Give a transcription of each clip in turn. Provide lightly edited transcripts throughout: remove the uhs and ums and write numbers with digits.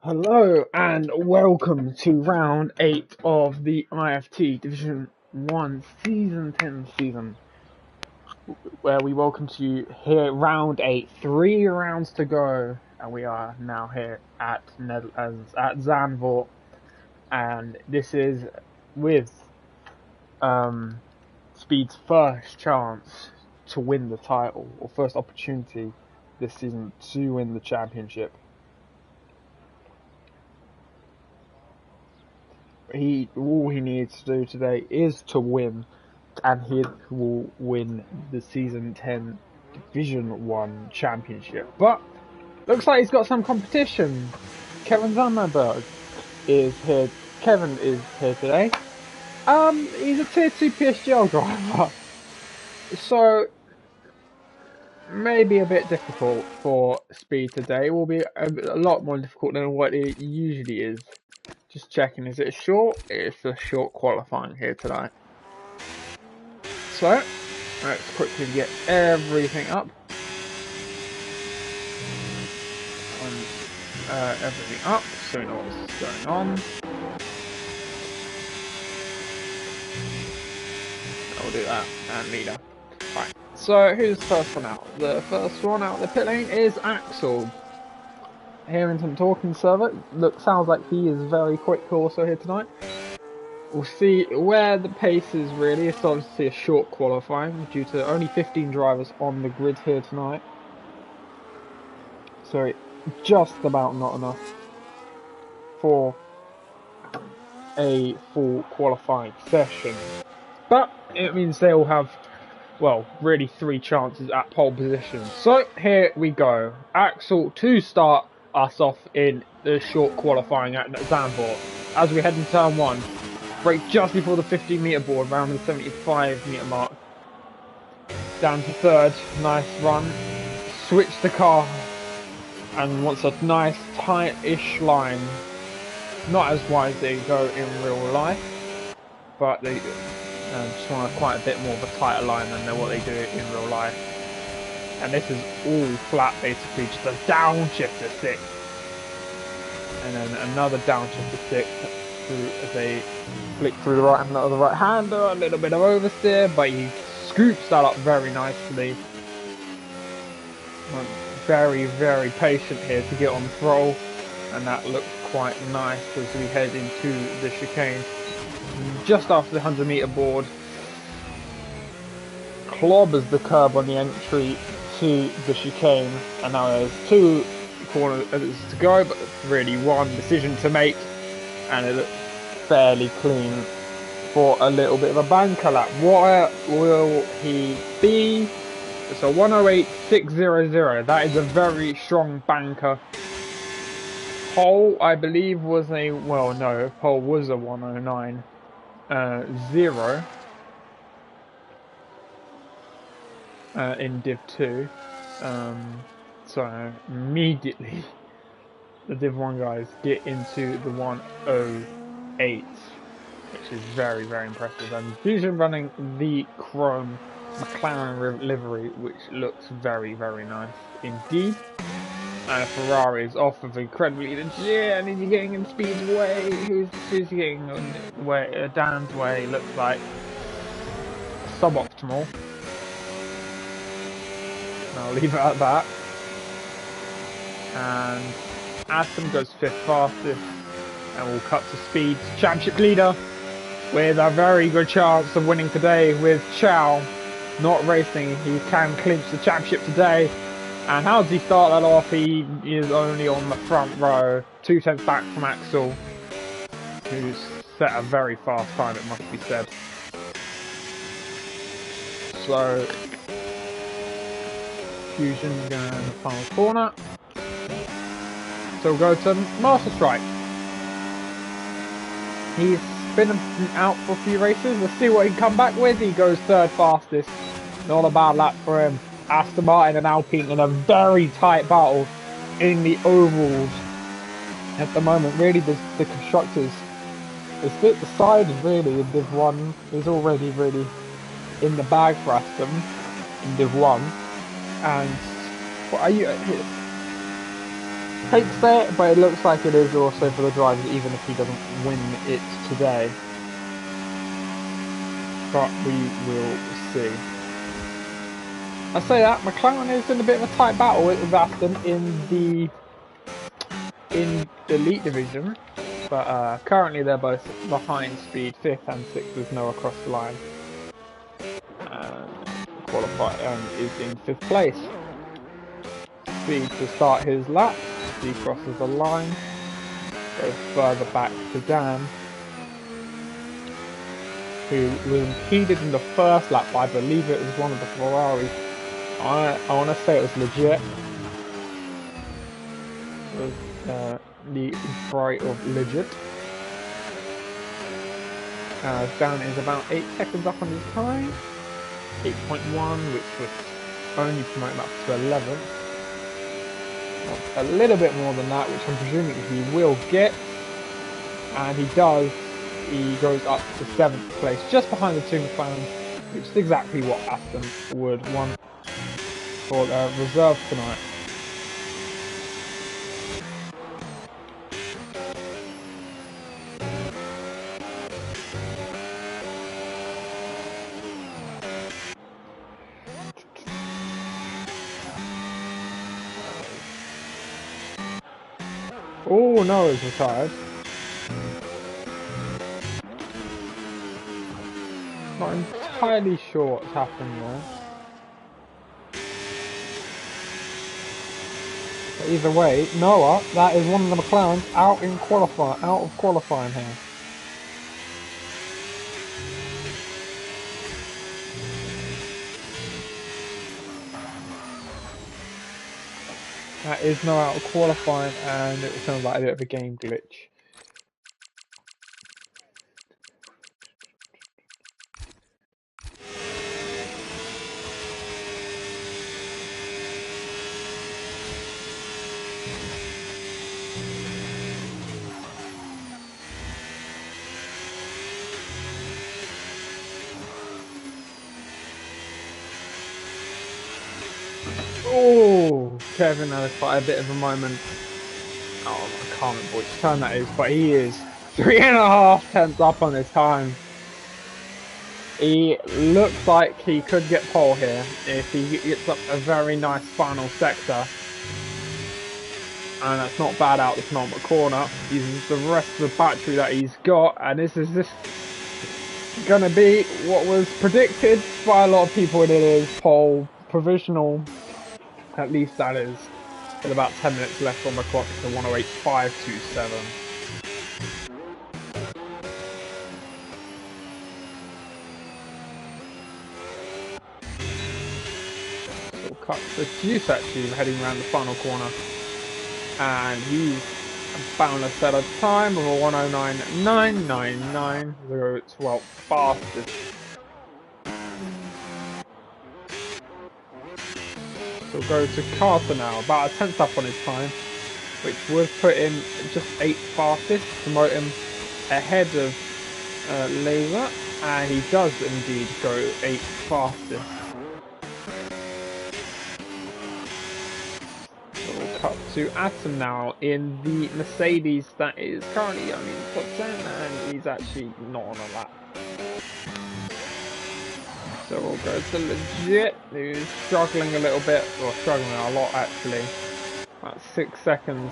Hello and welcome to round 8 of the IFT Division 1 Season 10 season, where we welcome you here round 8, 3 rounds to go, and we are now here at Zandvoort, and this is with Speed's first chance to win the title, or first opportunity this season to win the championship. All he needs to do today is to win, and he will win the season 10 Division 1 championship. But looks like he's got some competition. Kevin Zandberg is here. Kevin is here today. He's a tier 2 PSGL driver, so maybe a bit difficult for Speed today. It will be a lot more difficult than what it usually is. Just checking, is it short? It's a short qualifying here tonight. So, let's quickly get everything up. Everything up so we know what's going on. I'll do that, and leader. Right, so who's the first one out? The first one out of the pit lane is Axel. Hearing some talking server, sounds like he is very quick also here tonight. We'll see where the pace is really. It's starting to see a short qualifying due to only 15 drivers on the grid here tonight. So just about not enough for a full qualifying session. But it means they'll have, well, really 3 chances at pole position. So here we go. Axel to start us off in the short qualifying at Zandvoort. As we head into turn 1, brake just before the 15-meter board, around the 75-meter mark. Down to third, nice run. Switch the car and wants a nice tight-ish line. Not as wide as they go in real life, but they just want quite a bit more of a tighter line than what they do in real life. And this is all flat, basically, just a downshift to 6. And then another downshift to 6 as they flick through the right hander, a little bit of oversteer, but he scoops that up very nicely. Very, very patient here to get on throttle, and that looks quite nice as we head into the chicane. Just after the 100-meter board, clobbers the curb on the entry to the chicane, and now there's 2 corners to go, but really one decision to make, and it looks fairly clean for a little bit of a banker lap. What will he be? So 108.600, that is a very strong banker. Pole, I believe, was a, well, no, pole was a 109.0 in Div 2. So immediately the Div 1 guys get into the 108, which is very, very impressive. And Fusion running the Chrome McLaren livery, which looks very, very nice indeed. Ferrari is off of incredibly legit, and is he getting in Speed's way? Who's he getting in way? Dan's way looks like suboptimal. I'll leave it at that. And Aston goes 5th fastest, and we'll cut to Speed's championship leader with a very good chance of winning today. With Chow not racing, he can clinch the championship today. And how does he start that off? He is only on the front row, 2 tenths back from Axel, who's set a very fast time, it must be said. So Fusion going in the final corner. So we'll go to Master Strike. He's been out for a few races. Let's see what he can come back with. He goes 3rd fastest. Not a bad lap for him. Aston Martin and Alpine in a very tight battle in the overalls at the moment. Really, the constructors, the side really in Div 1 is already really in the bag for Aston in Div 1. And what are you? Hate to say it, but it looks like it is also for the drivers, even if he doesn't win it today. But we will see. I say that McLaren is in a bit of a tight battle with Aston in the elite division, but currently they're both behind speed, 5th and 6th with Noah across the line. Is in 5th place. Speed to start his lap, he crosses the line, goes further back to Dan, who was impeded in the first lap, but I believe it was one of the Ferraris. I want to say it was legit. It was the Ferrari of legit. Dan is about 8 seconds up on his time. 8.1, which was only promoting up to 11th. A little bit more than that, which I'm presuming he will get. And he does. He goes up to 7th place, just behind the two McLarens, which is exactly what Aston would want for their reserve tonight. Oh no, he's retired. Not entirely sure what's happened there. But either way, Noah, that is one of the McLarens out of qualifying here. That is Noah out of qualifying, and it sounds like a bit of a game glitch. Oh, Kevin had quite a bit of a moment. Oh, I can't remember which turn that is, but he is 3.5 tenths up on his time. He looks like he could get pole here if he gets up a very nice final sector. And that's not bad out the penultimate corner. Uses the rest of the battery that he's got, and this is just gonna be what was predicted by a lot of people. It is pole provisional. At least that is. With about 10 minutes left on the clock to 108.527. So cut the juice actually heading around the final corner. And he's found a set of time of a 109.999. It's well fastest. So we'll go to Carter now, about a tenth up on his time, which would put him just 8th fastest, promote him ahead of Laser, and he does indeed go 8th fastest. So we'll cut to Atom now in the Mercedes that is currently only in top 10, and he's actually not on a lap. So we'll go to Legit, who's struggling a little bit, or struggling a lot actually. About 6 seconds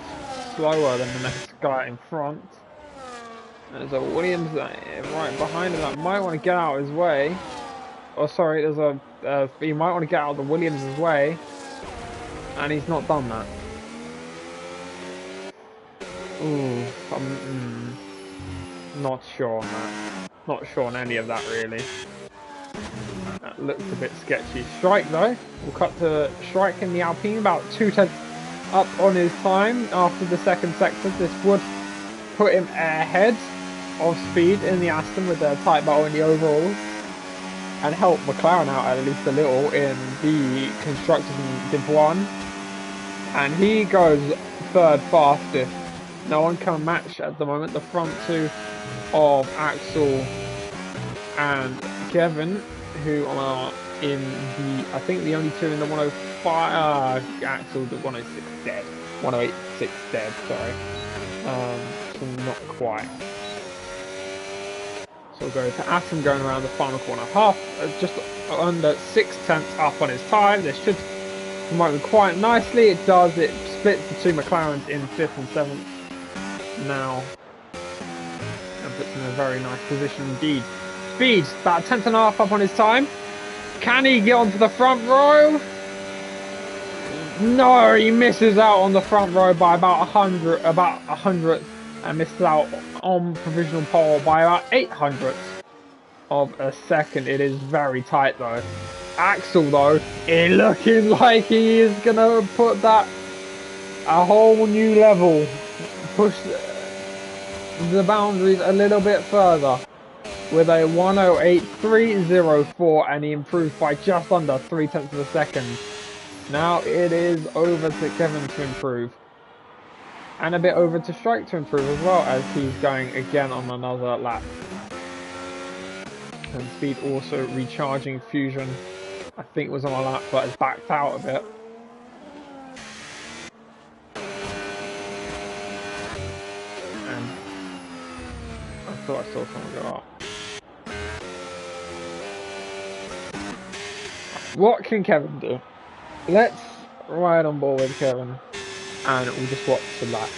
slower than the next guy in front. There's a Williams right behind him that might want to get out of his way. Oh sorry, there's a he might want to get out of the Williams' way, and he's not done that. Ooh, I'm not sure on that. Not sure on any of that really. That looks a bit sketchy. Strike though, we'll cut to Strike in the Alpine, about 2 tenths up on his time after the second sector. This would put him ahead of Speed in the Aston with their tight battle in the overalls, and help McLaren out at least a little in the Constructors in Div 1. And he goes 3rd fastest. No one can match at the moment the front two of Axel and Kevin, who are in I think the only two in the 105, Axel, the 106 dead. 108.6 dead, sorry. So not quite. So we'll go to Atom going around the final corner. Just under 6/10 up on his time. This should promote him quite nicely. It does. It splits the two McLarens in 5th and 7th now. And puts him in a very nice position indeed. Speed, about 1/10.5 up on his time. Can he get onto the front row? No, he misses out on the front row by about 100th, and misses out on provisional pole by about 800ths of a second. It is very tight though. Axel though, is looking like he is gonna put that a whole new level, push the boundaries a little bit further with a 108.304, and he improved by just under 0.3 of a second. Now it is over to Kevin to improve, and a bit over to Strike to improve as well, as he's going again on another lap. And Speed also recharging Fusion, I think was on a lap but has backed out a bit. And I thought I saw someone go up. What can Kevin do? Let's ride on board with Kevin, and we'll just watch the lap.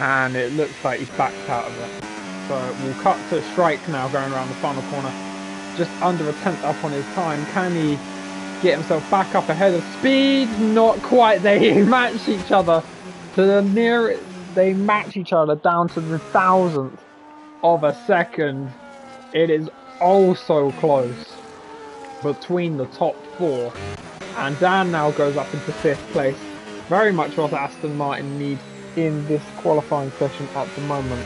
And it looks like he's backed out of it. So we'll cut to Strike now going around the final corner. Just under 1/10 up on his time. Can he get himself back up ahead of Speed? Not quite. They match each other to the nearest. They match each other down to the 1,000th of a second. It is oh so close between the top four. And Dan now goes up into 5th place. Very much what Aston Martin need in this qualifying session at the moment.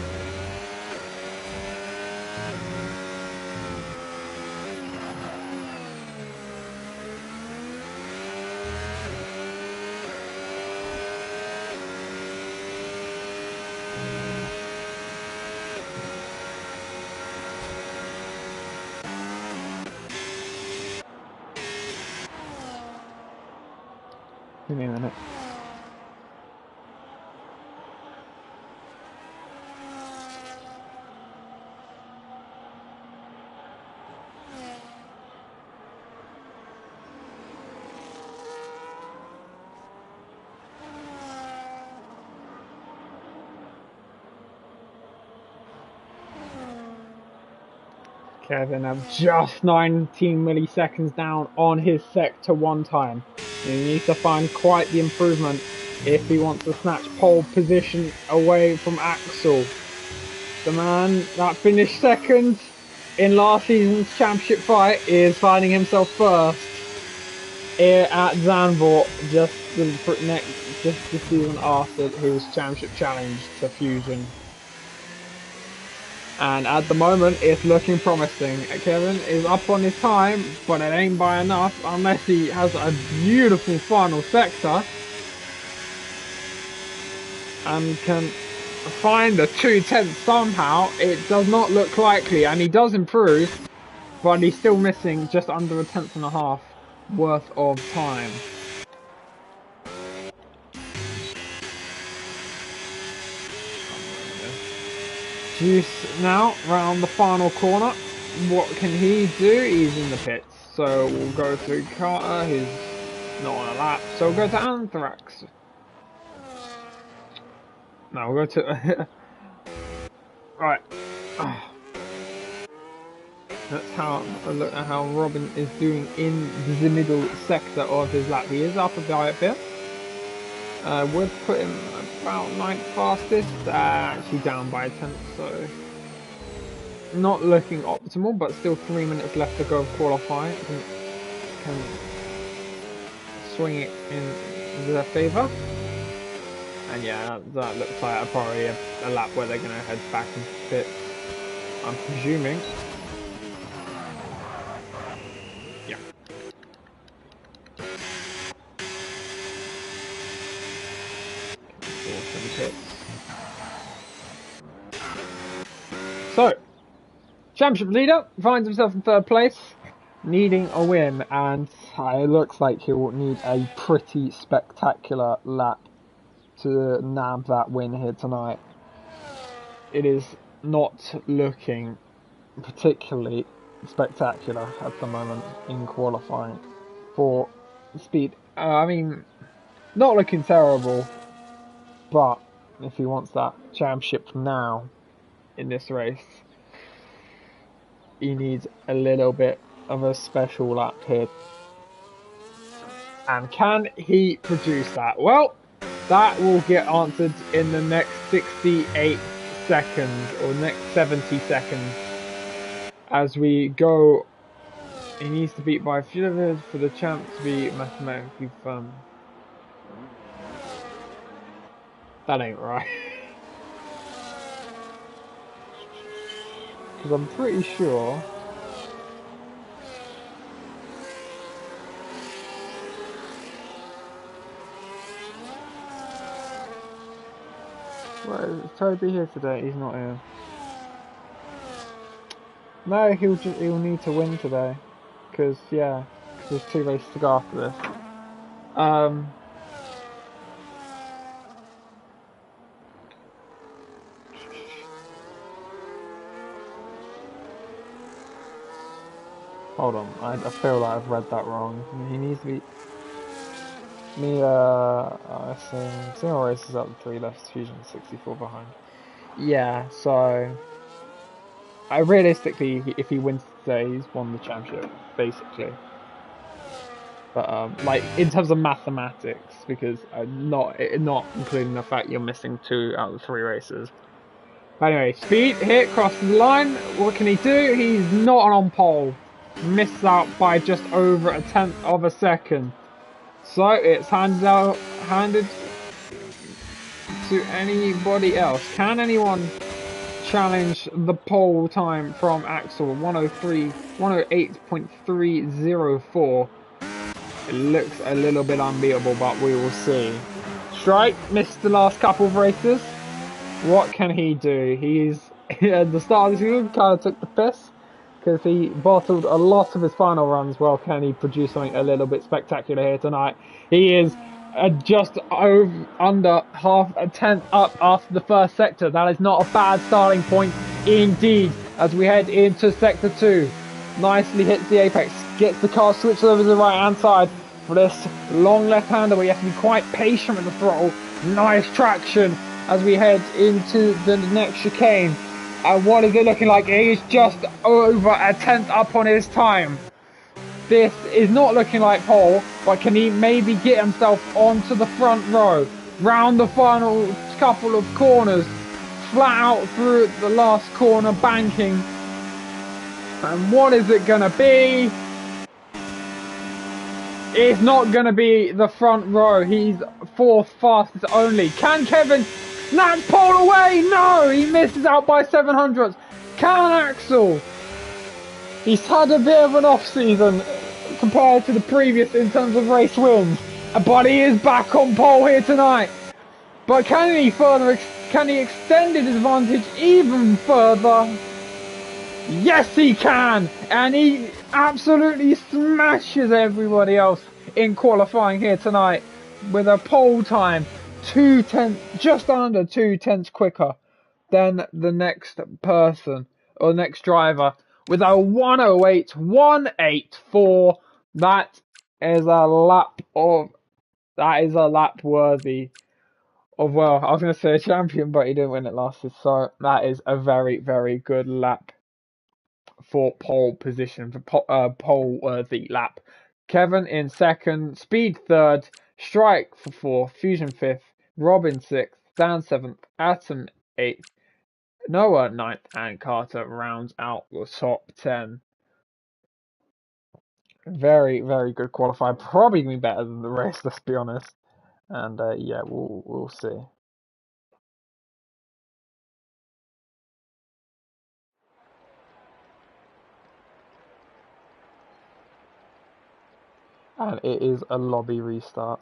Give me a minute. Kevin have just 19 milliseconds down on his sector 1 time. He needs to find quite the improvement if he wants to snatch pole position away from Axel. The man that finished second in last season's championship fight is finding himself first here at Zandvoort just the season after his championship challenge to Fusion. And at the moment, it's looking promising. Kevin is up on his time, but it ain't by enough unless he has a beautiful final sector and can find the 2/10 somehow. It does not look likely, and he does improve, but he's still missing just under 1/10.5 worth of time. Juice now round the final corner. What can he do? He's in the pits. So we'll go through Carter, who's not on a lap. So we'll go to Anthrax. No, we'll go to... Right. Let's look at how Robin is doing in the middle sector of his lap. He is up a bit. Would put him about 9th fastest, actually down by a 10th, so not looking optimal, but still 3 minutes left to go of qualifying. Can swing it in their favour. And yeah, that looks like probably a lap where they're going to head back into pits, I'm presuming. Yeah. Pits. So, championship leader finds himself in third place, needing a win, and it looks like he will need a pretty spectacular lap to nab that win here tonight. It is not looking particularly spectacular at the moment in qualifying for speed. I mean, not looking terrible, but if he wants that championship now in this race, he needs a little bit of a special lap here. And can he produce that? Well, that will get answered in the next 68 seconds or next 70 seconds as we go. He needs to beat by a few others for the champ to be mathematically firm. That ain't right. Because I'm pretty sure. Where is Toby here today? He's not here. No, he'll need to win today. Because yeah, there's 2 races to go after this. Hold on, I feel like I've read that wrong. He needs to be. I think single races up 3 left, Fusion 64 behind. Yeah, so realistically, if he wins today, he's won the championship, basically. But like in terms of mathematics, because not including the fact you're missing 2 out of the 3 races. But anyway, speed hit crosses the line. What can he do? He's not on pole. Missed out by just over 1/10 of a second. So it's handed to anybody else. Can anyone challenge the pole time from Axel? 108.304. It looks a little bit unbeatable, but we will see. Strike missed the last couple of races. What can he do? He's at the start of the season kind of took the piss because he bottled a lot of his final runs. Well, can he produce something a little bit spectacular here tonight? He is just under half a tenth up after the first sector. That is not a bad starting point indeed as we head into sector 2. Nicely hits the apex, gets the car switched over to the right hand side for this long left hander where you have to be quite patient with the throttle. Nice traction as we head into the next chicane. And what is it looking like? He's just over 1/10 up on his time. This is not looking like pole, but can he maybe get himself onto the front row? Round the final couple of corners, flat out through the last corner banking. And what is it gonna be? It's not gonna be the front row. He's 4th fastest only. Can Kevin snatch pole away? No, he misses out by 700. Can Axel? He's had a bit of an off season compared to the previous in terms of race wins, but he is back on pole here tonight. But can he extend his advantage even further? Yes, he can, and he absolutely smashes everybody else in qualifying here tonight with a pole time just under 2/10 quicker than the next person or next driver with a 108.184. That is a lap worthy of, well, I was going to say a champion, but he didn't win it last year, so that is a very, very good lap for pole position, for pole worthy lap. Kevin in 2nd, Speed 3rd, Strike for 4th, Fusion 5th, Robin 6th, Dan 7th, Atom 8th, Noah 9th, and Carter rounds out the top 10. Very, very good qualifier. Probably gonna be better than the race, let's be honest. And yeah, we'll see. And it is a lobby restart.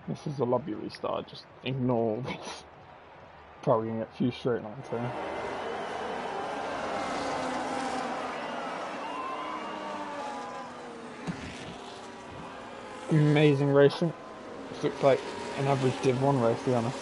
This is a lobby restart. Just ignore this. Probably gonna get a few straight lines here. Amazing racing. This looks like an average Div 1 race, to be honest.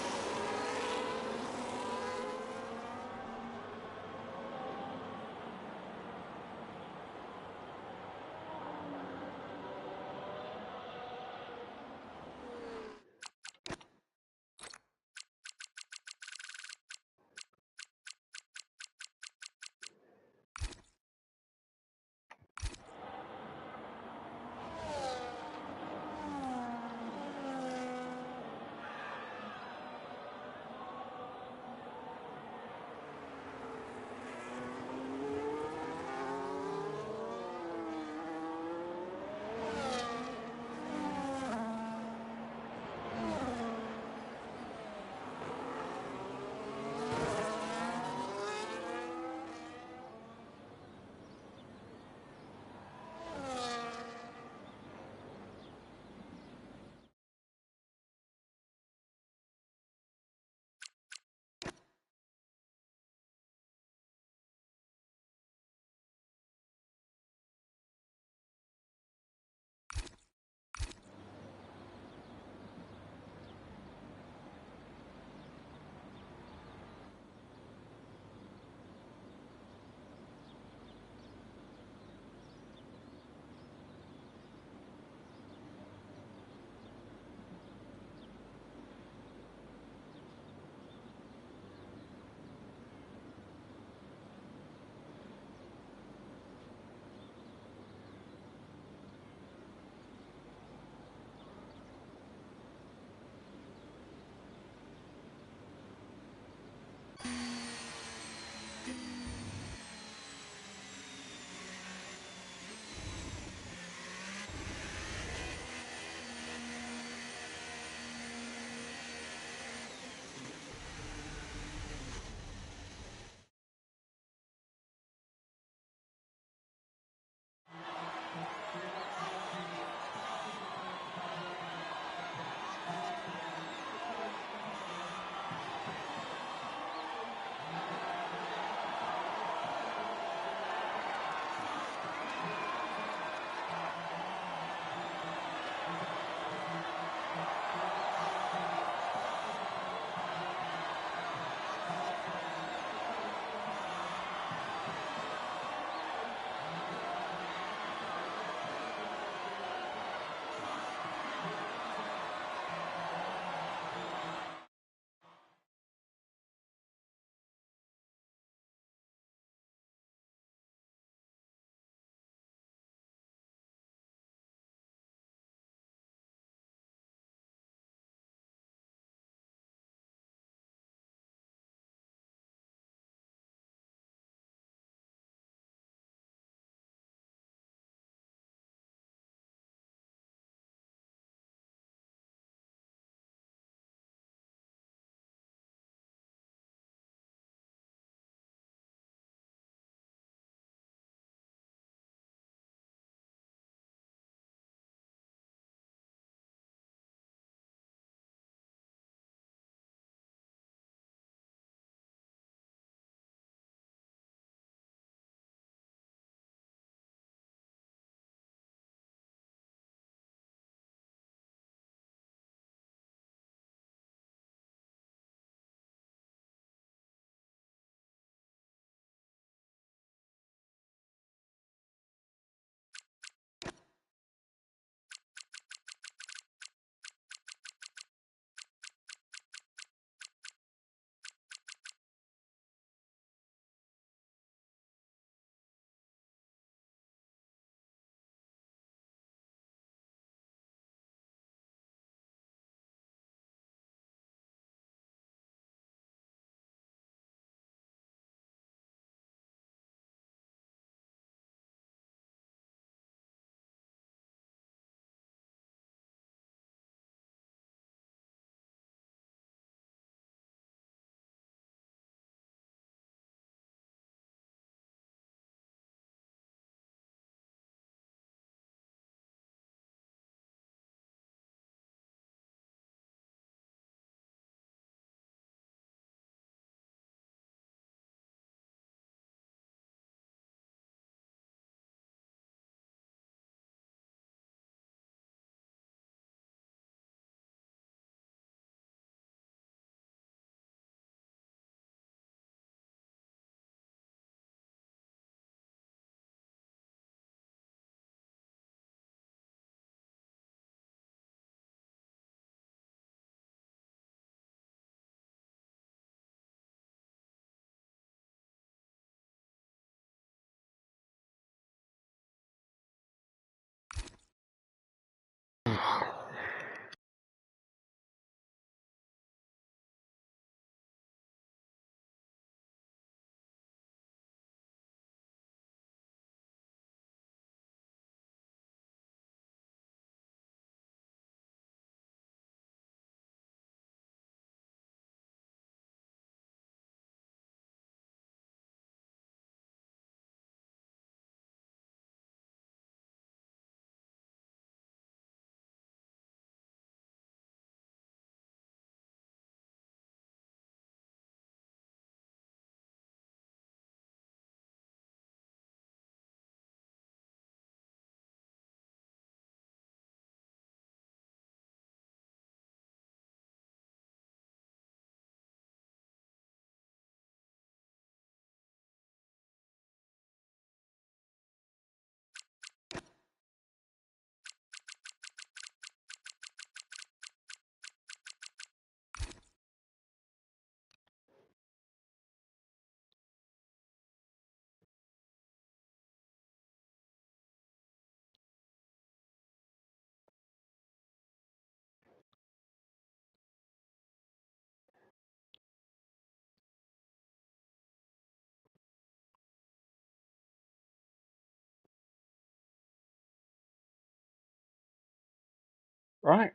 Right,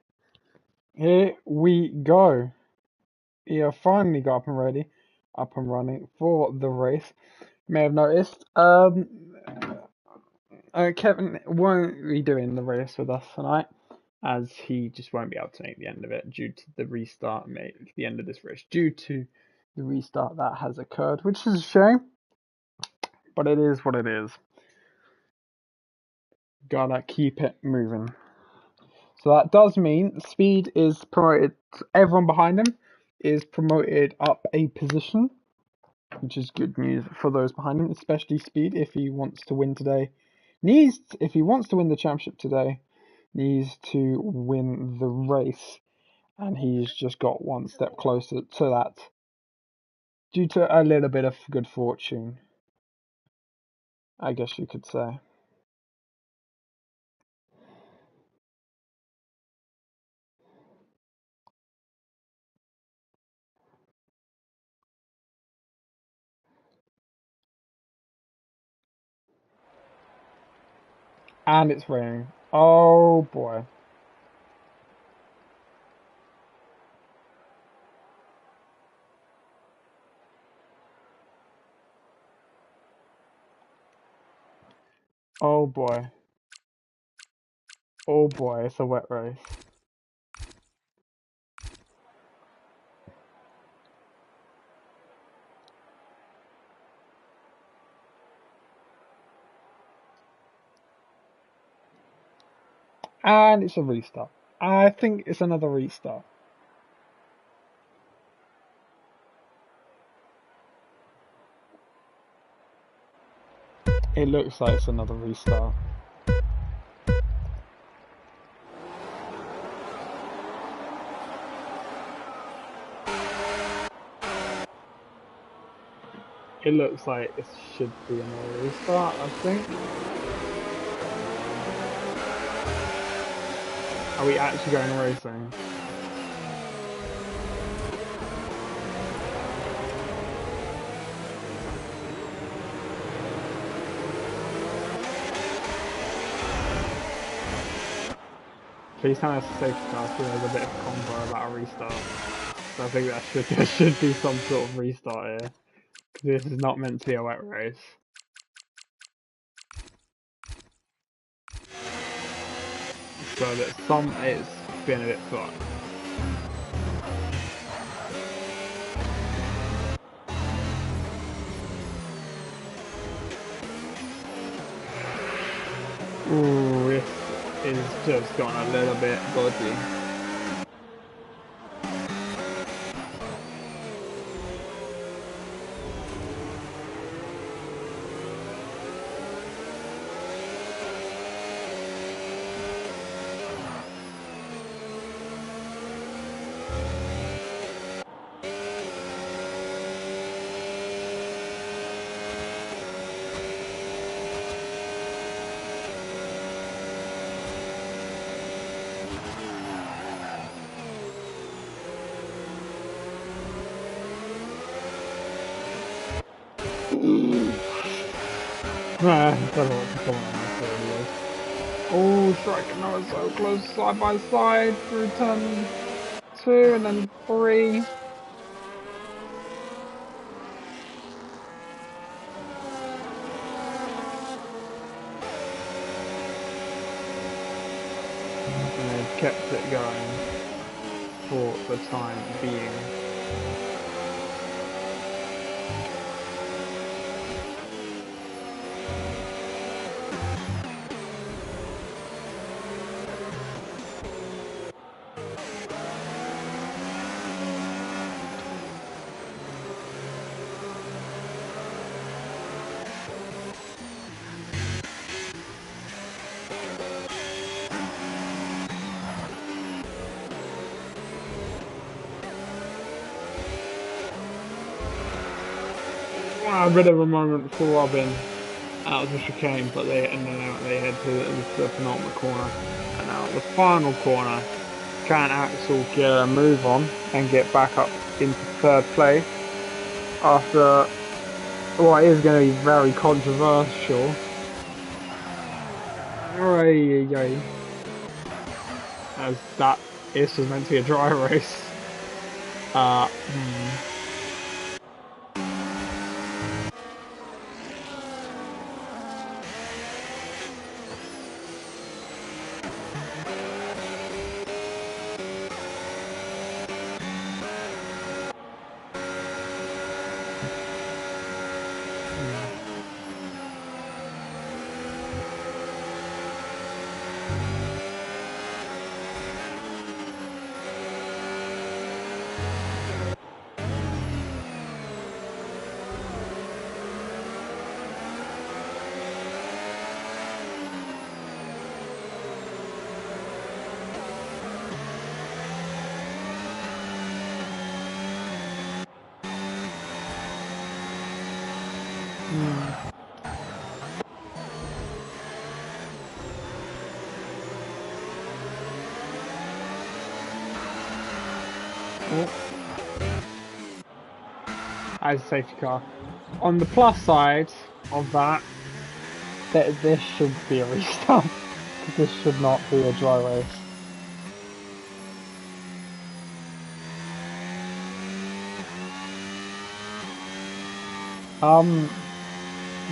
here we go. We have finally got up and running for the race. You may have noticed, Kevin won't be doing the race with us tonight, as he just won't be able to make the end of it due to the restart, make the end of this race due to the restart that has occurred, which is a shame, but it is what it is. Gotta keep it moving. So that does mean Speed is promoted, everyone behind him is promoted up a position, which is good news for those behind him, especially Speed if he wants to win today. If he wants to win the championship today, needs to win the race, and he's just got one step closer to that due to a little bit of good fortune, I guess you could say. And it's raining. Oh boy. Oh boy. Oh boy, it's a wet race. And it's a restart. I think it's another restart. It looks like it's another restart. It looks like it should be another restart, I think. Are we actually going racing? Please tell me it's a safety car, so there's a bit of convo about a restart. So I think there should be some sort of restart here. Because this is not meant to be a wet race. So that it's been a bit fucked. Ooh, this is just gone a little bit dodgy. I don't know what to comment on this video. Oh, Shrek and Noah so close side by side through turn 2 and then 3. And they've kept it going for the time being. A bit of a moment for Robin out of the chicane, but they head to the penultimate corner, and now the final corner. Can Axel get a move on and get back up into third place after what is going to be very controversial? as that this was meant to be a dry race. As a safety car. On the plus side of that, this should be a restart. This should not be a dry race.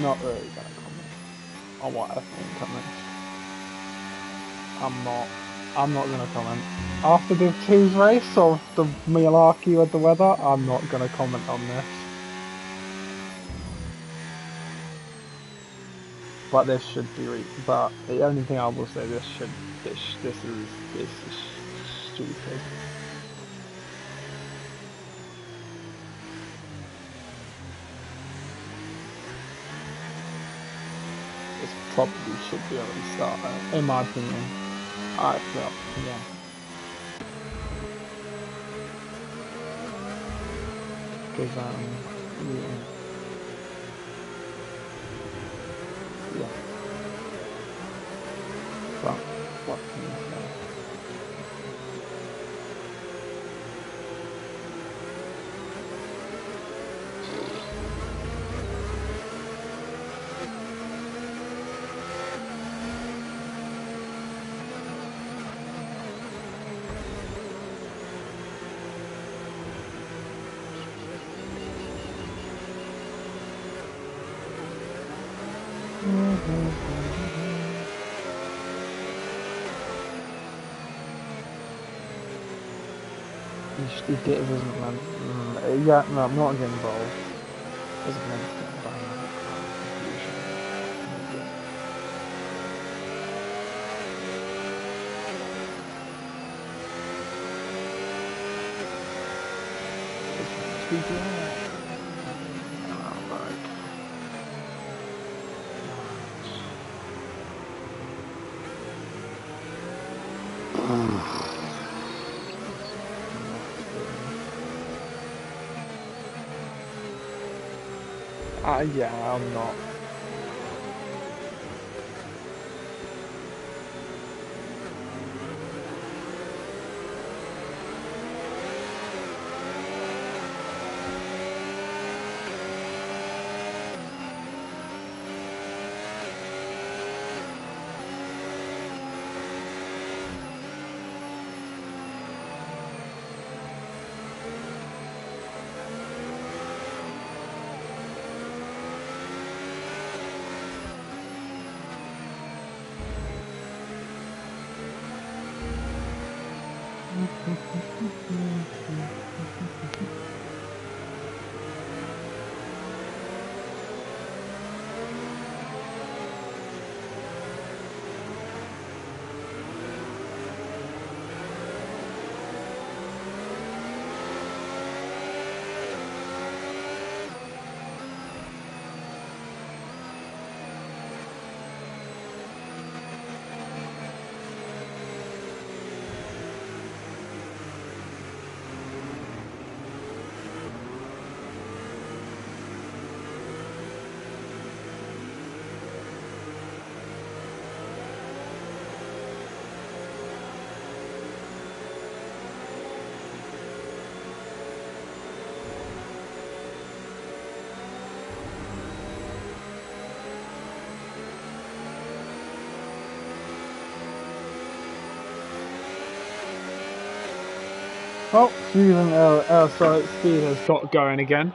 Not really gonna comment on what I think on this. I'm not gonna comment. After the twos race of the malarkey with the weather, I'm not gonna comment on this. But this should be but the only thing I will say, this is stupid. This probably should be a restart, in my opinion. I feel, yeah. Because yeah. But what can you say? He did, isn't man. Yeah, no, I'm not getting involved. Isn't meant to get involved. Yeah, I'm not. Oh, fueling so speed has got going again.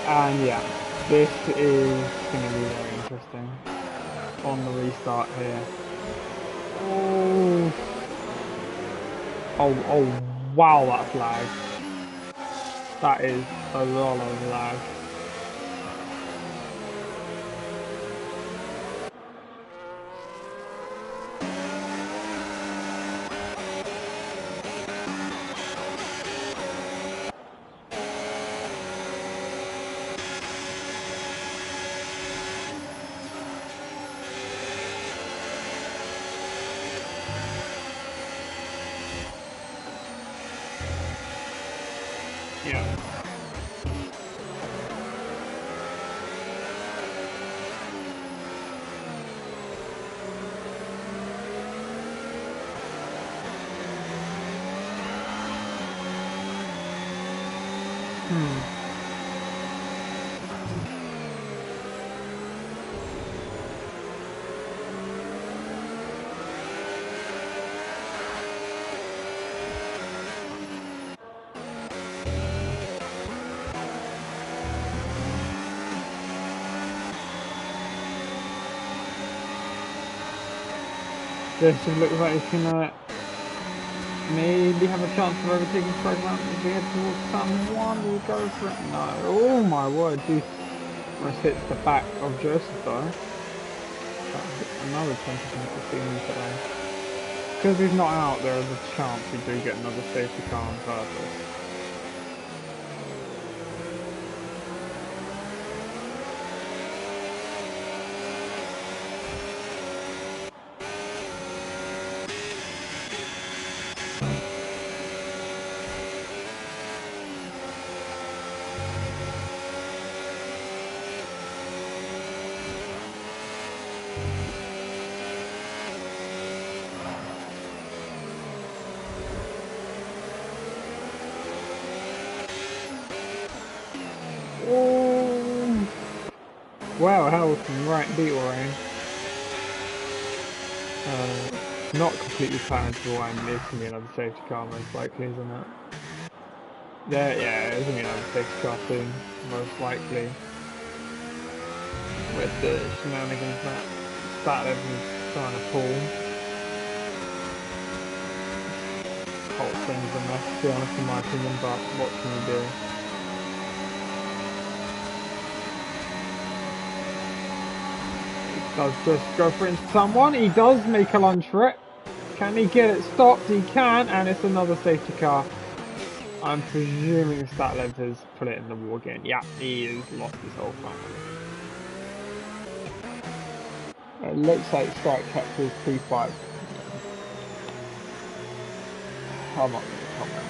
And yeah, this is going to be very interesting on the restart here. Oh, oh, wow, that's lag. That is a lot of lag. Yeah. This looks like it's gonna maybe have a chance of overtaking Fragment as we head towards turn one. Will we go for it? No. Oh my word, dude. Almost hits the back of Joseph though. Another 20% to see him today. Because he's not out, there is a chance we do get another safety car on purpose. Oh! Wow, Hamilton, right beetle rain. Not completely planned to line. There's going to be another safety car most likely, isn't it? Yeah, there's going to be another safety car soon, most likely. With the shenanigans that started trying to pull. Whole thing's a mess, to be honest, in my opinion, but what can you do? Does just go for someone. He does make a lunge for it. Can he get it stopped? He can, and it's another safety car. I'm presuming Statlev has put it in the wall again. Yeah, he has lost his whole family. It looks like strike capture is P5. I'm not going to comment.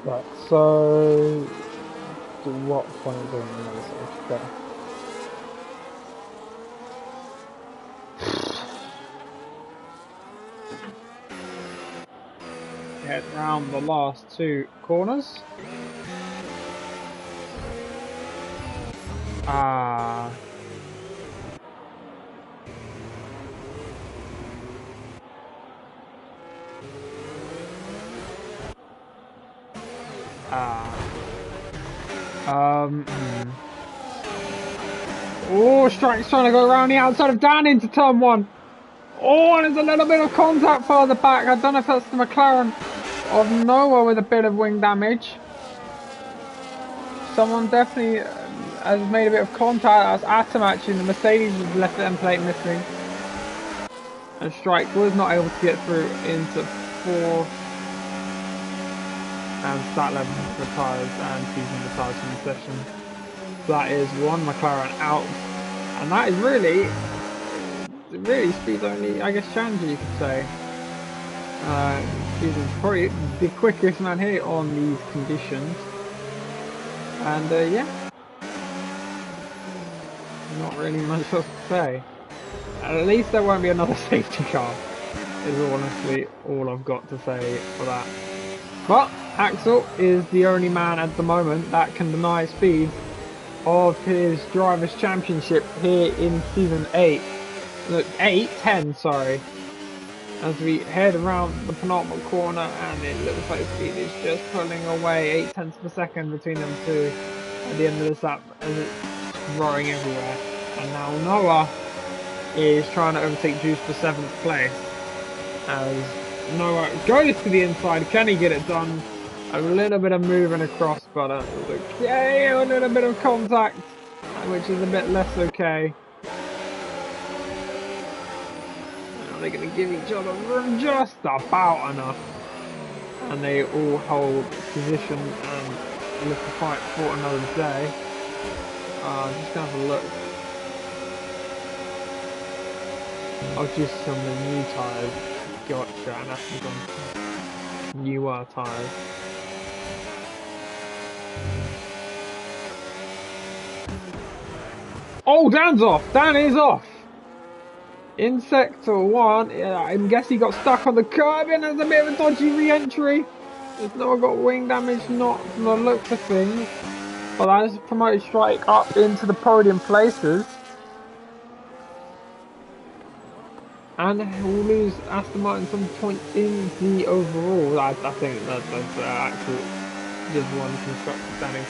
Right, so what point are we doing another stage? Okay. Head round the last two corners. Ah. Oh, Strike's trying to go around the outside of Dan into turn one. Oh, and there's a little bit of contact further back. I don't know if that's the McLaren of Noah with a bit of wing damage. Someone definitely has made a bit of contact. That's Atom actually. The Mercedes has left the end plate missing. And Strike was not able to get through into fourth. And Statler retires and Season retires from the session. So that is one McLaren out. And that is really speed only, I guess, challenger you could say. He's probably the quickest man here on these conditions. And yeah, not really much else to say. At least there won't be another safety car, is honestly all I've got to say for that. But Axel is the only man at the moment that can deny speed of his Drivers' Championship here in Season 8. Look, 10, sorry. As we head around the penultimate corner, and it looks like speed is just pulling away 0.8 per second between them two at the end of this lap as it's roaring everywhere. And now Noah is trying to overtake Juice for 7th place. As Noah goes to the inside, can he get it done? A little bit of moving across, but okay, a little bit of contact, which is a bit less okay. They're going to give each other room just about enough. And they all hold position and look to fight for another day. Just going to have a look. Oh, just some of the new tyres. Gotcha, and that's gone newer tyres. Oh, Dan's off! Dan is off! In sector 1, I guess he got stuck on the curb and there's a bit of a dodgy re-entry. There's no got wing damage, not from the looks of things. But that has promoted Strike up into the podium places. And we'll lose Aston Martin some points in the overall. I think that's actual just one constructor standing.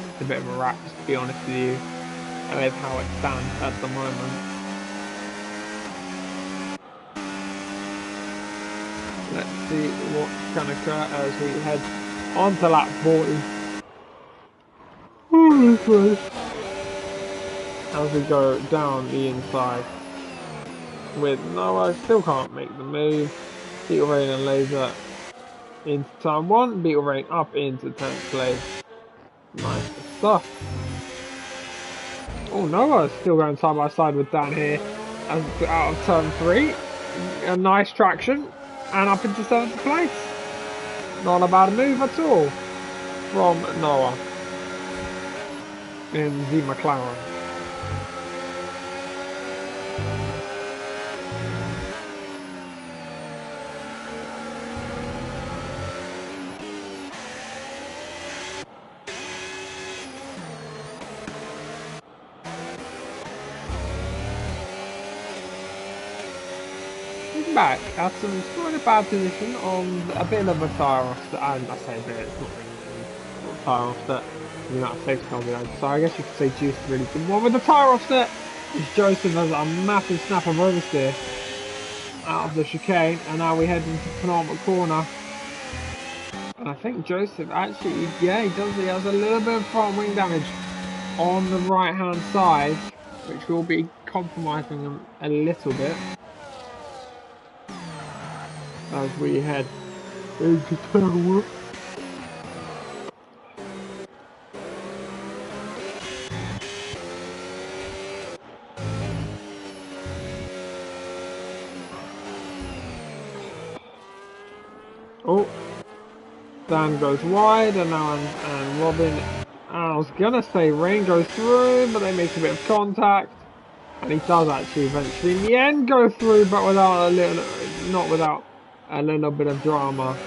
It's a bit of a wrap, to be honest with you, with how it stands at the moment. Let's see what can occur as we head onto lap 40. As we go down the inside with Noah, still can't make the move. Beetle Rain and Laser into turn 1, Beetle Rain up into 10th place. Nice stuff. Oh, Noah is still going side by side with Dan here as out of turn 3. A nice traction. And up into 7th place. Not a bad move at all from Noah in the McLaren. Back at some still in a bad position on a bit of a tyre offset, and I say a bit, it's not really a tyre offset, you're not a safety car behind, so I guess you could say Juice really did one with the tyre offset. Joseph has a massive snap of oversteer out of the chicane, and now we head into the penultimate corner. And I think Joseph actually, yeah, he has a little bit of front wing damage on the right hand side, which will be compromising him a little bit as we head into turn 1. Oh, Dan goes wide, and now and Robin. I was gonna say Rain goes through, but they make a bit of contact, and he does actually eventually in the end go through, but without a little, not without a little bit of drama.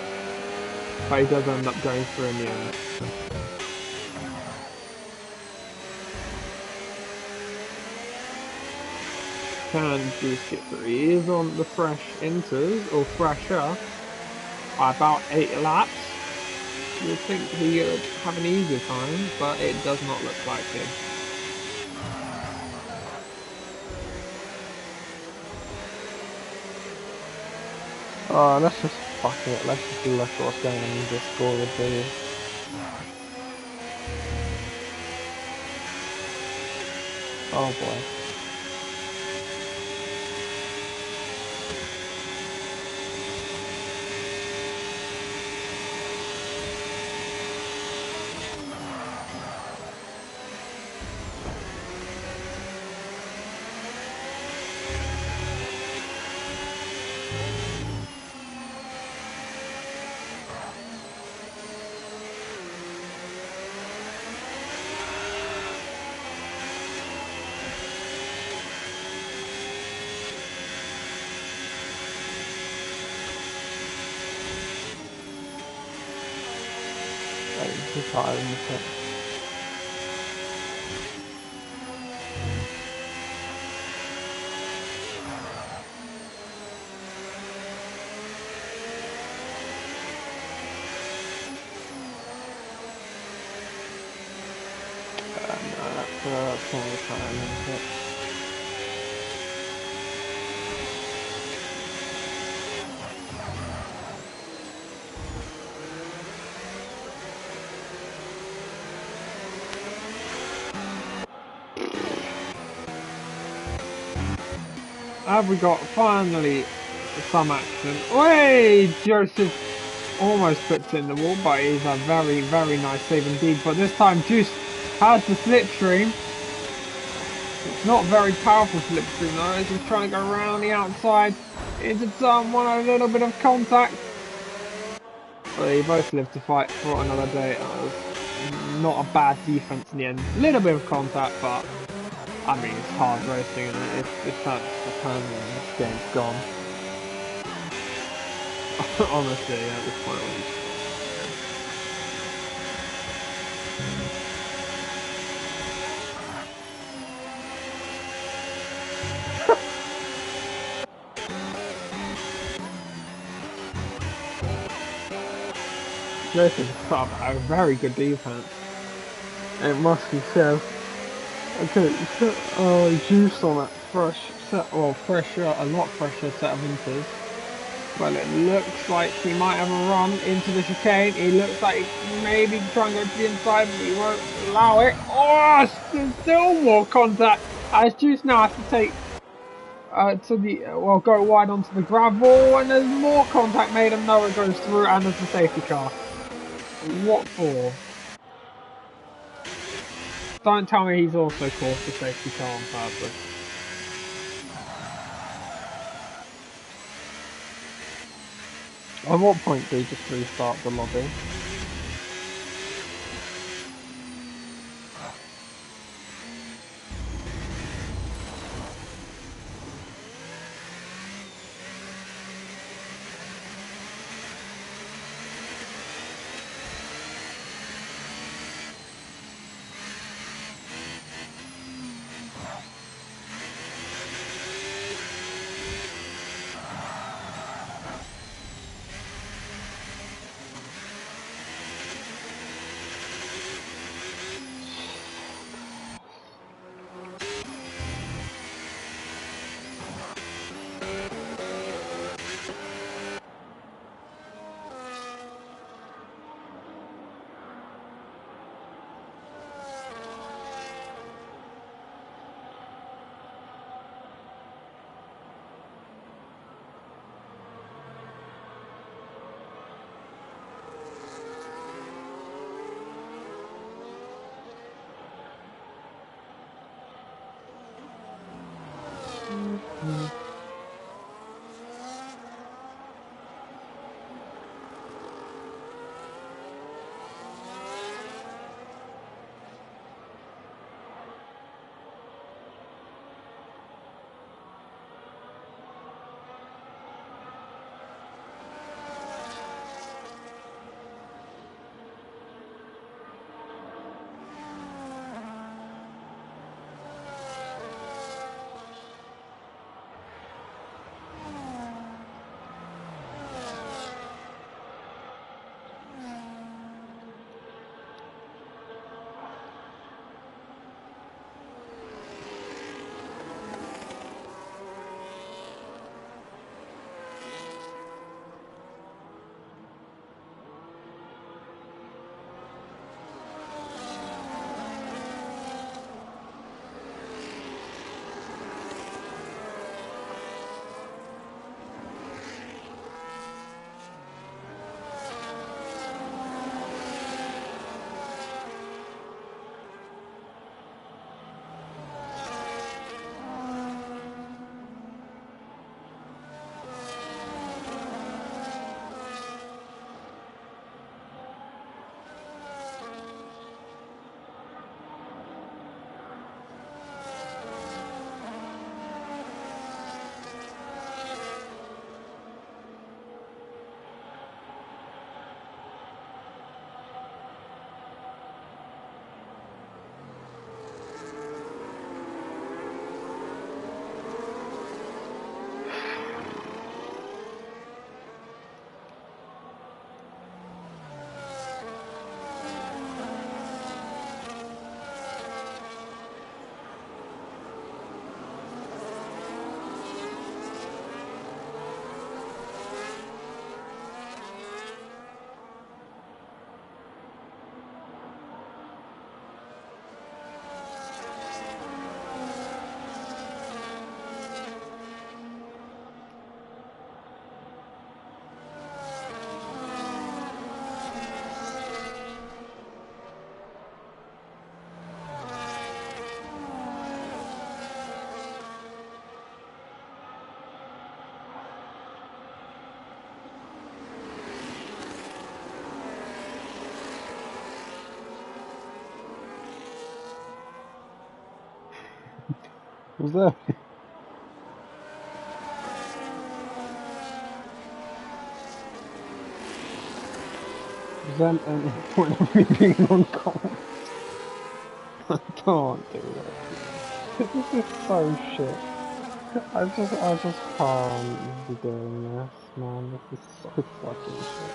But he does end up going through in the end. Can Juice get through? He is on the fresh inters, or fresher, by about 8 laps. You would think he would have an easier time, but it does not look like it. Let's just fuck it. Let's just look at what's going on in Discord, dude. Oh boy. He's tired in the pit. No, that's one of the tired in the pit. Have we got finally some action? Oi! Joseph almost puts it in the wall, but he's a very, very nice save indeed. But this time Juice has the slipstream. It's not very powerful slipstream though, as he's trying to go around the outside into turn one, a little bit of contact. But they both live to fight for another day. Not a bad defense in the end. A little bit of contact, but I mean, it's hard racing, and if that's the turn, then this game's gone. Honestly, at this point, Jason's got a very good defense. It must be said. Okay, Juice on that fresh set, well, fresher, a lot fresher set of inters. Well, it looks like he might have a run into the chicane. He looks like he maybe try and go to the inside, but he won't allow it. Oh, still more contact. As Juice now has to take to the, well, go wide onto the gravel, and there's more contact made, and Noah goes through, and there's the safety car. What for? Don't tell me he's also caused the safety car on purpose. At what point do you just restart the lobby? Was there? Was there any point of me being on comment? I can't do that. This is so shit. I just can't be doing this, man. This is so fucking shit.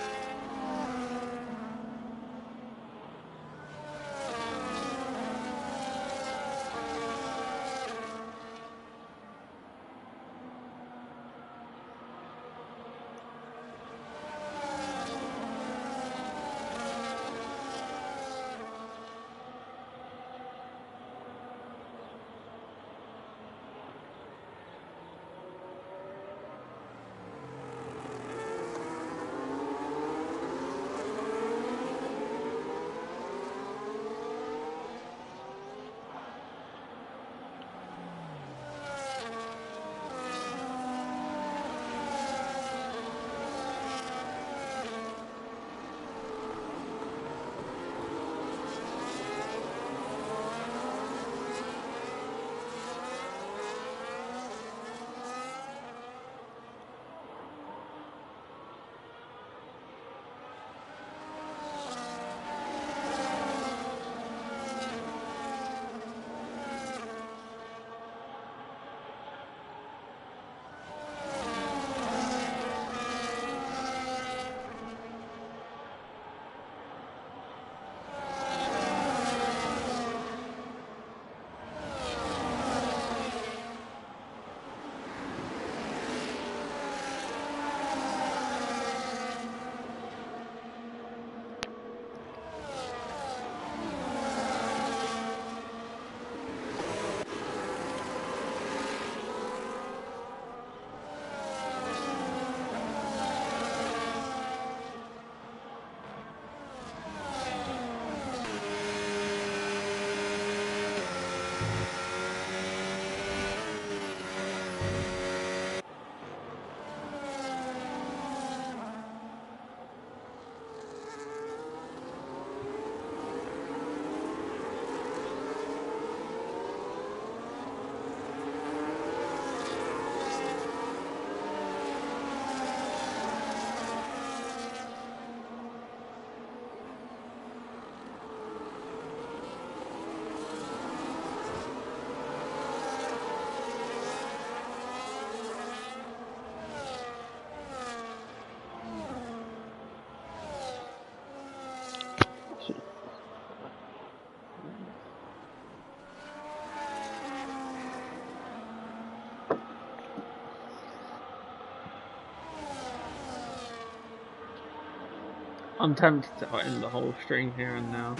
I'm tempted to end the whole stream here and now.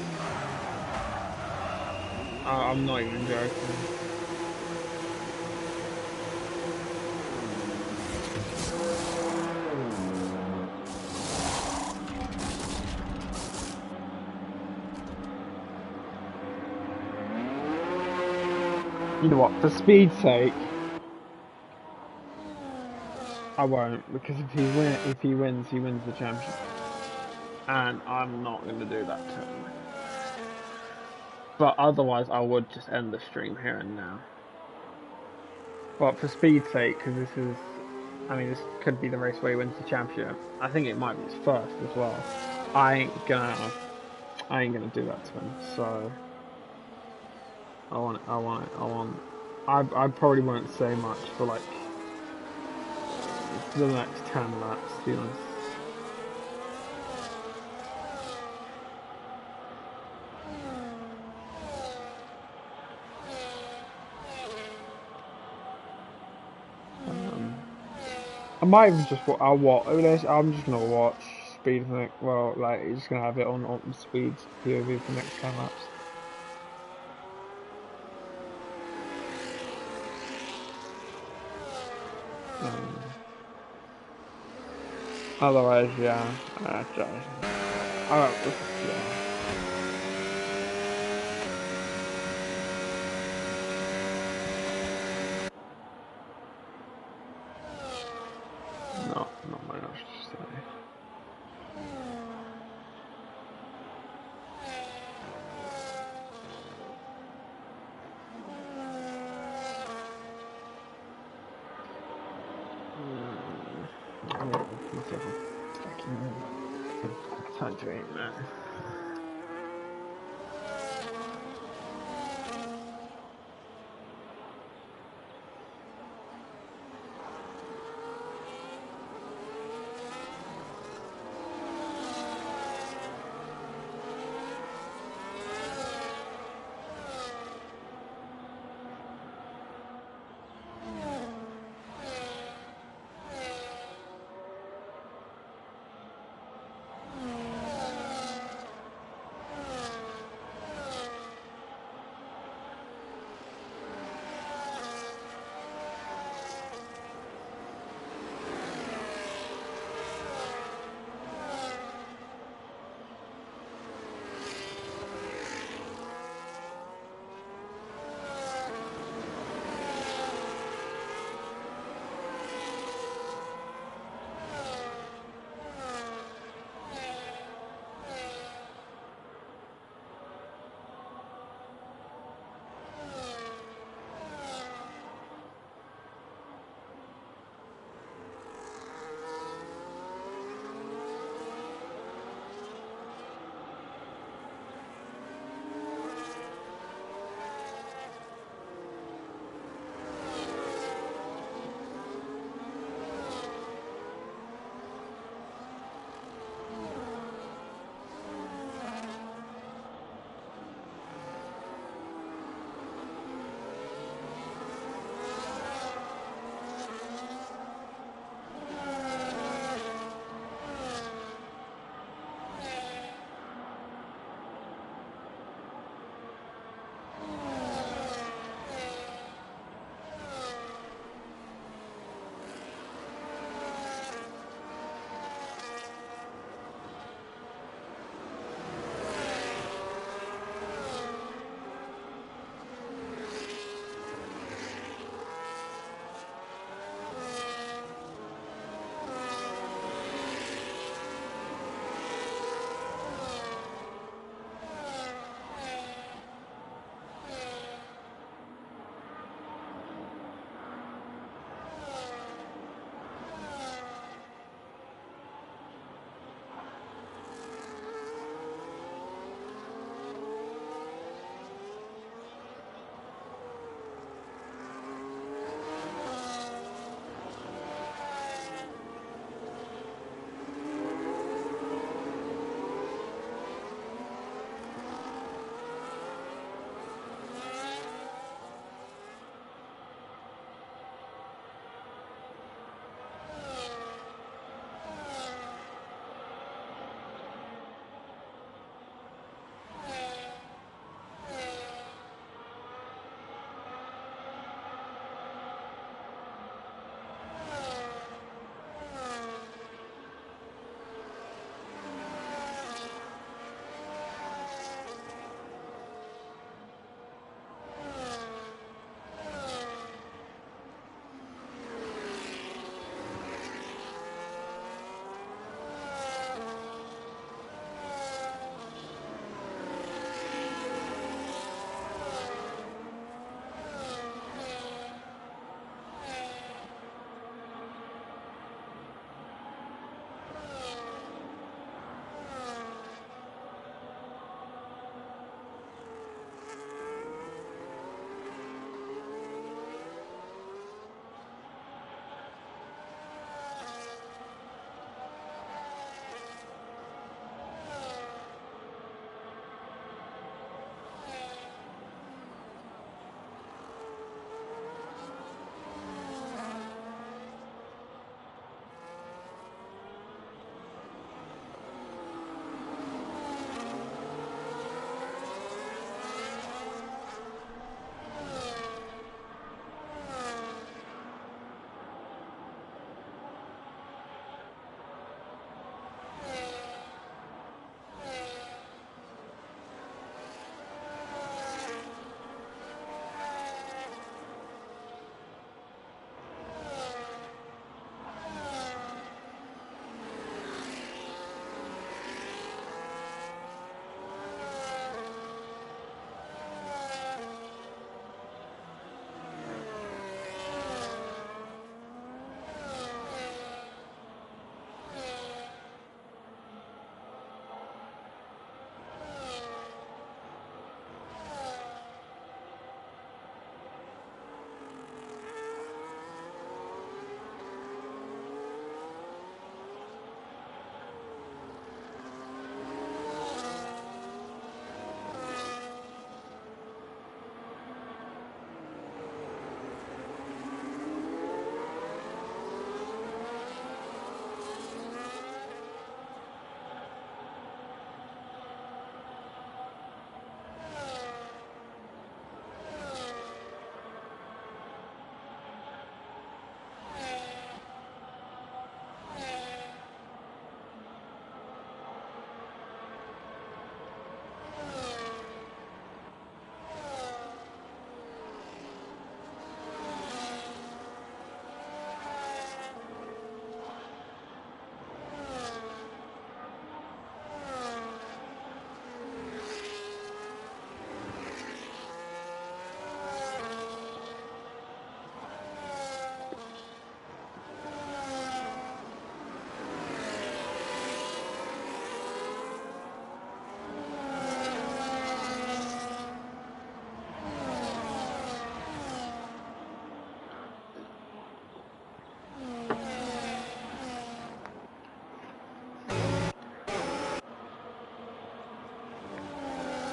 I'm not even joking. You know what? For speed's sake, I won't, because if he wins, he wins the championship, and I'm not going to do that to him. But otherwise, I would just end the stream here and now. But for speed's sake, because this is, I mean, this could be the race where he wins the championship. I think it might be his first as well. I ain't gonna do that to him. So I probably won't say much for like the next 10 laps, to be honest. I might even just I'm just gonna watch speed for the next, well, like, you're just gonna have it on speeds POV for the next 10 laps. Otherwise, yeah, yeah. No, not much to say. doing, man?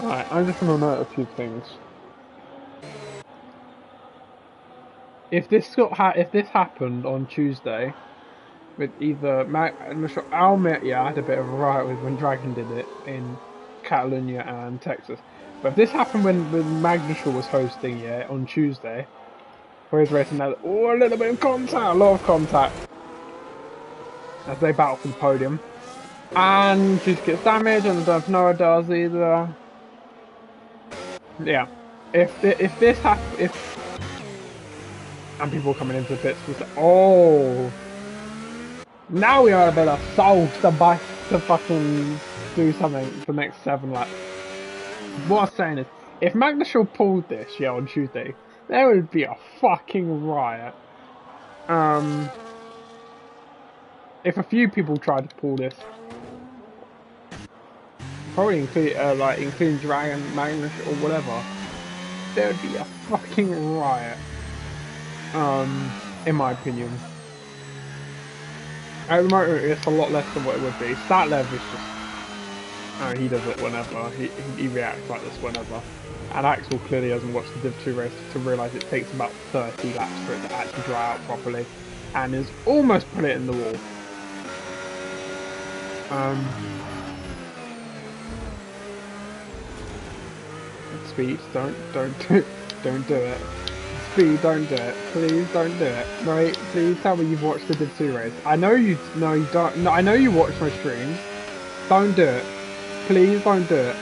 Alright, I'm just gonna note a few things. If this happened on Tuesday, with either I'll admit, yeah, I had a bit of a riot with when Dragon did it in Catalonia and Texas. But if this happened when Magnushaw was hosting, yeah, on Tuesday, for his race, and a little bit of contact, a lot of contact, as they battle for the podium, and Juice gets damaged, and I don't know if Noah does either. Yeah, if this happens, and people coming into the pits, we say, oh. Now we are a bit of souls to fucking do something for the next 7 laps. What I'm saying is, if Magnushaw pulled this, yeah, on Tuesday, there would be a fucking riot. If a few people tried to pull this, probably including Dragon, Magnus, or whatever, there would be a fucking riot. In my opinion. At the moment, it's a lot less than what it would be. Statlev is just... he does it whenever. He reacts like this whenever. And Axel clearly hasn't watched the Div 2 race to realise it takes about 30 laps for it to actually dry out properly. And has almost put it in the wall. Speed, don't do it. Speed, don't do it. Please don't do it. Right? Please tell me you've watched the Div 2 race. I know you don't. No, I know you watch my streams. Don't do it. Please don't do it.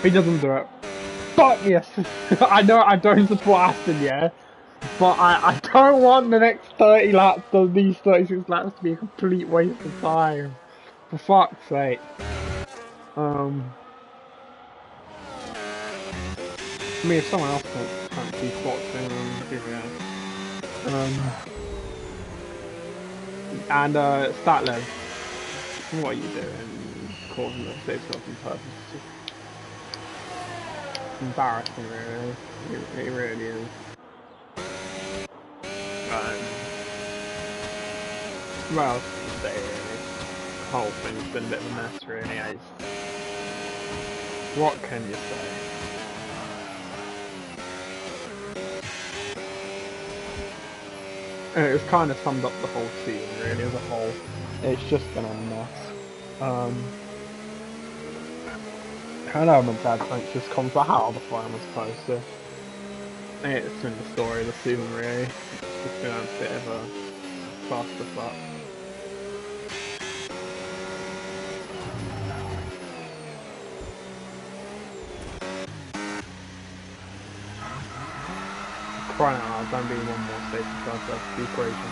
He doesn't do it. Fuck yes. I know I don't support Aston, yeah. But I don't want the next 30 laps of these 36 laps to be a complete waste of time. For fuck's sake. I mean, if someone else fancy boxing, here we are. And Statlev, what are you doing? Causing a safe stuff on purpose. It's embarrassing, really. It really is. Well, the whole thing's been a bit of a mess, really. What can you say? It's kind of summed up the whole season, really, as a whole. It's just been a mess. I know my dad thinks this comes but how the final was supposed to. It's been the story of the season, really. It's been a bit of a clusterfuck. Crying out loud, don't be one more station first, that's the equation.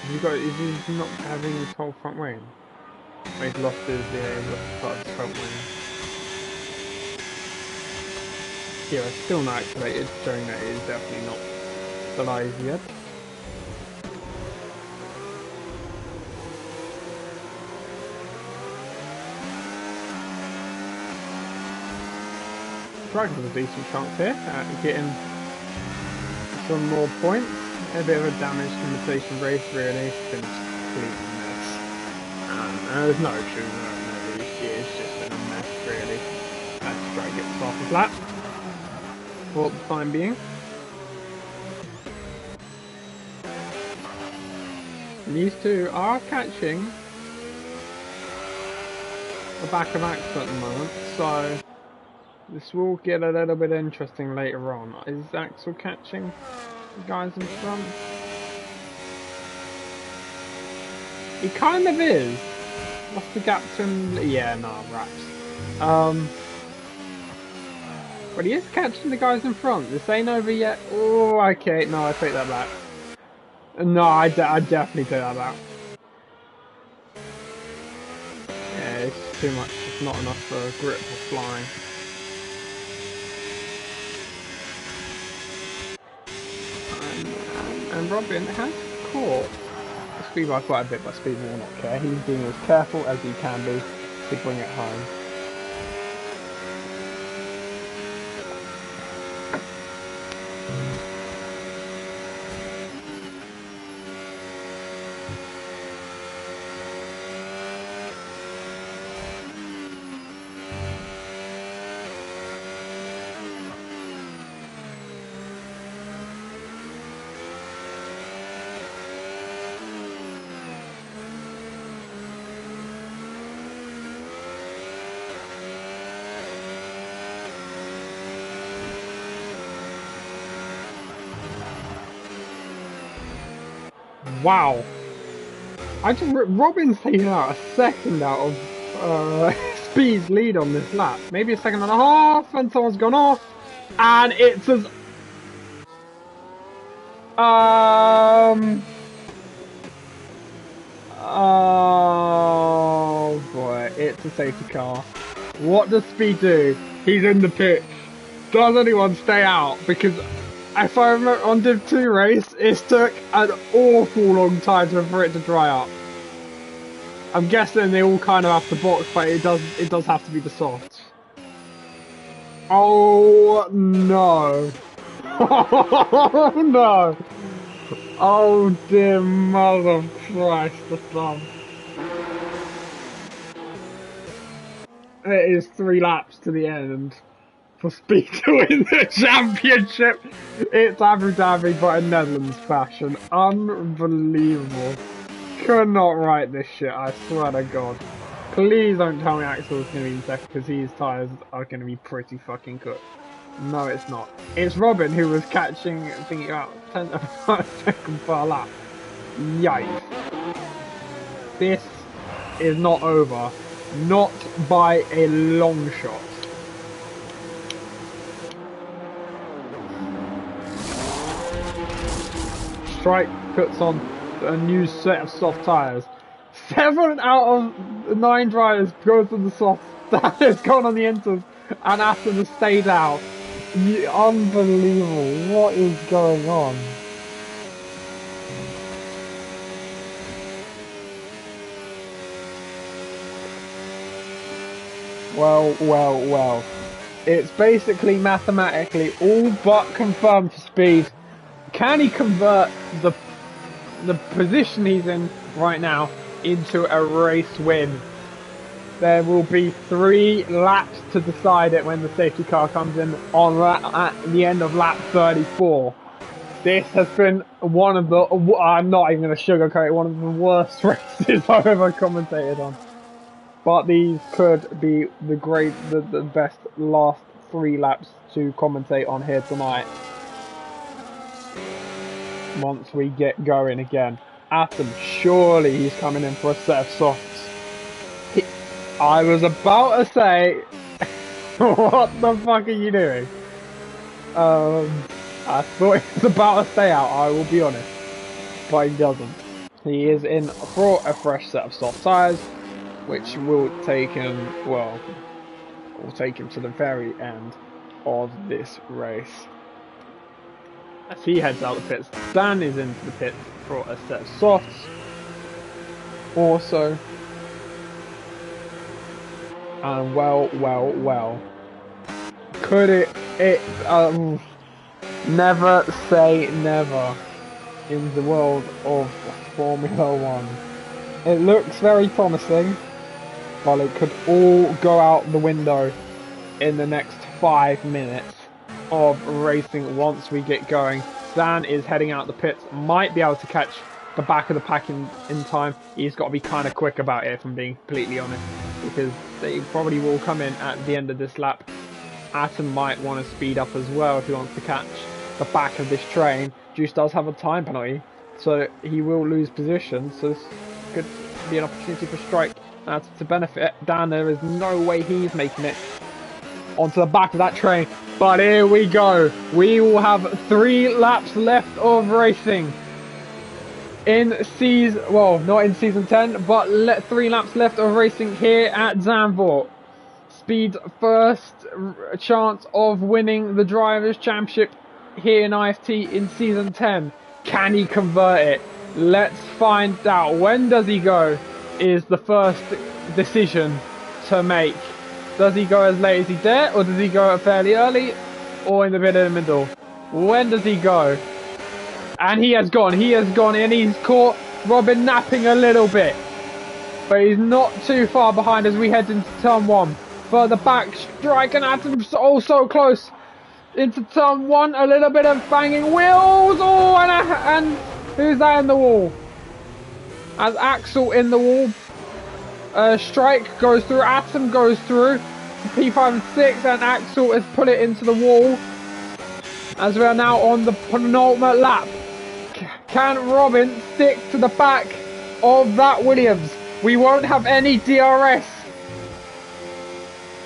Is he not having his whole front wing? He's lost his part of his front wing. Yeah, it's still not activated, showing that it is definitely not alive yet. Dragon has a decent chance here at getting some more points. A bit of a damaged imitation race, really. It's been a complete mess. There's no true no, it's just been a mess, really. Let's try to get off of that for the time being. And these two are catching the back of Axel at the moment, so this will get a little bit interesting later on. Is Axel catching the guys in front? He kind of is. What's the gap to him? Yeah, no, raps. But he is catching the guys in front. This ain't over yet. Oh, okay. No, I take that back. No, I definitely take that back. Yeah, it's too much. It's not enough grip for flying. And Robin has caught Speed by quite a bit, but Speed will not care. He's being as careful as he can be to bring it home. Wow. Robin's taken out a second out of Speed's lead on this lap. Maybe a second and a half, and someone's gone off. And it's as... Oh boy, it's a safety car. What does Speed do? He's in the pit. Does anyone stay out? Because if I remember on Div 2 race, it took an awful long time for it to dry up. I'm guessing they all kind of have to box, but it does have to be the softs. Oh no. Oh no. Oh dear mother of Christ the Son. It is 3 laps to the end for Speed to win the championship. It's Abu Dhabi, but in Netherlands fashion. Unbelievable. Could not write this shit, I swear to God. Please don't tell me Axel's going to be in second, because his tyres are going to be pretty fucking cooked. No, it's not. It's Robin who was catching, thinking about 10 seconds per lap. Yikes. This is not over. Not by a long shot. Strike puts on a new set of soft tyres. 7 out of 9 drivers go to the soft. That has gone on the inters, and after the stayed out. Unbelievable. What is going on? Well. It's basically mathematically all but confirmed for Speed. Can he convert the position he's in right now into a race win? There will be 3 laps to decide it when the safety car comes in at the end of lap 34. This has been one of the, I'm not even going to sugarcoat it, one of the worst races I've ever commentated on. But these could be the best last 3 laps to commentate on here tonight. Once we get going again. Atom, surely he's coming in for a set of softs. I was about to say, what the fuck are you doing? I thought he was about to stay out, I will be honest. But he doesn't. He is in for a fresh set of soft tyres, which will take him, to the very end of this race. As he heads out the pits, Dan is into the pit for a set of softs. Also, and well. Could it never say never in the world of Formula 1. It looks very promising, but it could all go out the window in the next 5 minutes of racing once we get going. Dan is heading out the pits, might be able to catch the back of the pack in time. He's got to be kind of quick about it, if I'm being completely honest, because they probably will come in at the end of this lap. Atom might want to speed up as well if he wants to catch the back of this train. Juice does have a time penalty, so he will lose position, so this could be an opportunity for Strike to benefit. Dan, there is no way he's making it onto the back of that train, but here we go. We will have 3 laps left of racing in season, well, not in season 10, but 3 laps left of racing here at Zandvoort. Speed's first chance of winning the Drivers' Championship here in IFT in season 10. Can he convert it? Let's find out. When does he go is the first decision to make. Does he go as late as he dare, or does he go fairly early, or in the bit in the middle? When does he go? And he has gone, and he's caught Robin napping a little bit. But he's not too far behind as we head into turn 1. Further back, Strike and Atom so close. Into turn 1, a little bit of banging wheels. Oh, and who's that in the wall? As Axel in the wall. Strike goes through, Atom goes through. P5 and 6, and Axel has put it into the wall. As we are now on the penultimate lap. Can Robin stick to the back of that Williams? We won't have any DRS,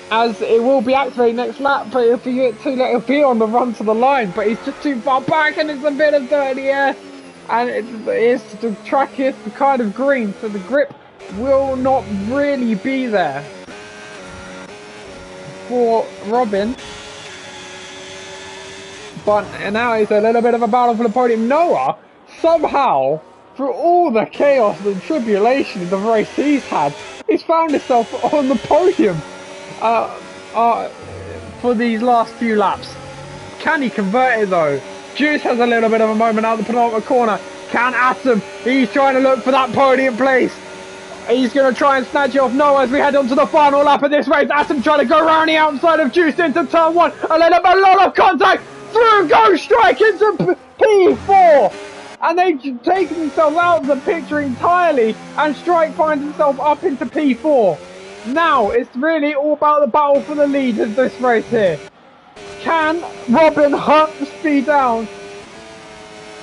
as it will be activated next lap, but if you get too late, he'll be on the run to the line, but he's just too far back and it's a bit of dirty air, and the track is kind of green, so the grip will not really be there for Robin. But now it's a little bit of a battle for the podium. Noah, somehow, through all the chaos and tribulation of the race he's had, he's found himself on the podium for these last few laps. Can he convert it though? Juice has a little bit of a moment out the penultimate corner. Can Atom? He's trying to look for that podium place. He's going to try and snatch it off Noah as we head on to the final lap of this race. Atom trying to go around the outside of Juice into turn one. A lot of contact. Through goes Strike into P4. And they've taken themselves out of the picture entirely. And Strike finds himself up into P4. Now, it's really all about the battle for the lead of this race here. Can Robin hunt the speed down